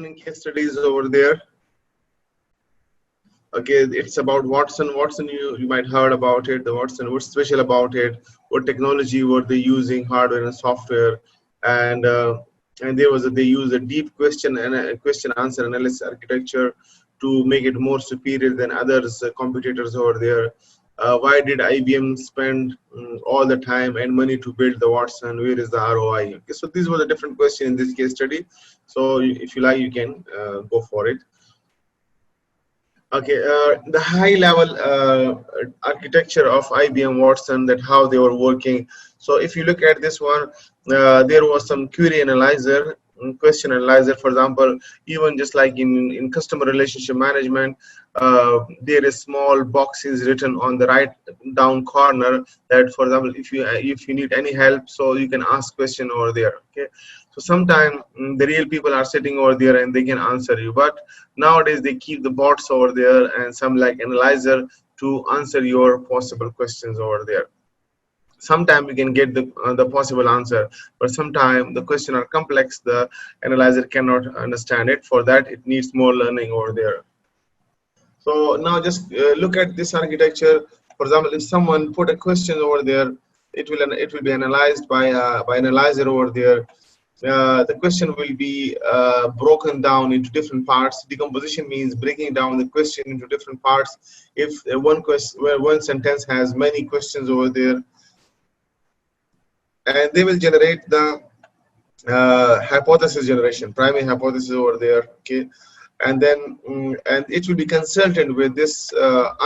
happening case studies over there. Okay, it's about Watson. Watson, you might heard about it. The Watson, what's special about it? What technology were they using, hardware and software? And they use a deep question and a question answer analysis architecture to make it more superior than others competitors over there. Why did IBM spend all the time and money to build the Watson? Where is the ROI? Okay, so these were the different questions in this case study. So if you like, you can go for it. Okay, the high level architecture of IBM Watson, that how they were working. So if you look at this one, there was some query analyzer, question analyzer, for example, even just like in customer relationship management, there is small boxes written on the right down corner that, for example, if you need any help, so you can ask question over there. Okay, so sometimes the real people are sitting over there and they can answer you, but nowadays they keep the bots over there and some like analyzer to answer your possible questions over there. Sometimes you can get the possible answer, but sometimes the question are complex, the analyzer cannot understand it. For that, it needs more learning over there. So now just look at this architecture. For example, if someone put a question over there, it will be analyzed by analyzer over there. The question will be broken down into different parts. Decomposition means breaking down the question into different parts. If one sentence has many questions over there, and they will generate the hypothesis generation, primary hypothesis over there. Okay, and then and it will be consulted with this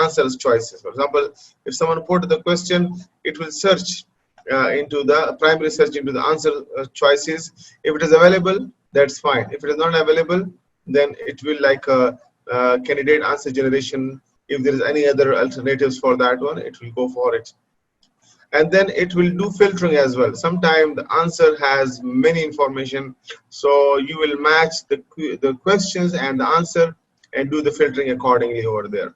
answers choices. For example, if someone put the question, it will search into the primary search into the answer choices. If it is available, that's fine. If it is not available, then it will like candidate answer generation. If there is any other alternatives for that one, it will go for it. And then it will do filtering as well. Sometimes the answer has many information, so you will match the questions and the answer and do the filtering accordingly over there.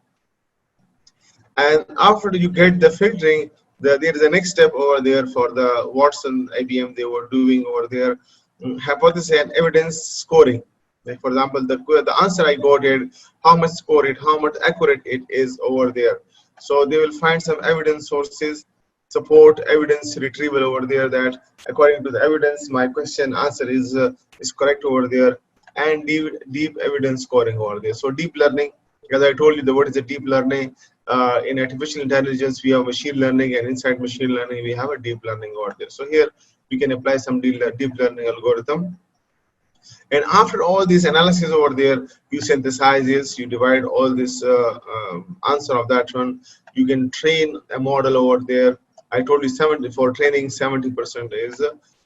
And after you get the filtering, there is a next step over there for the Watson IBM they were doing over there, hypothesis and evidence scoring. Like for example, the answer I got it, how much score it, how much accurate it is over there. So they will find some evidence sources, support evidence retrieval over there, that according to the evidence my question answer is correct over there, and deep evidence scoring over there. So deep learning, as I told you, what is the deep learning? In artificial intelligence we have machine learning, and inside machine learning we have a deep learning over there. So here we can apply some deep learning algorithm. And after all this analysis over there, you synthesize this, you divide all this answer of that one, you can train a model over there. I told you 70 for training, 70% is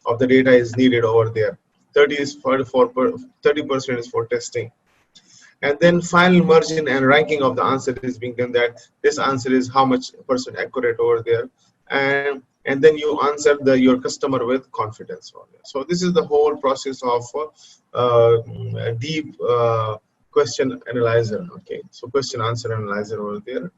of the data is needed over there. 30% is for testing. And then final margin and ranking of the answer is being done, that this answer is how much percent accurate over there. And then you answer your customer with confidence over there. So this is the whole process of a deep question analyzer. Okay, so question answer analyzer over there.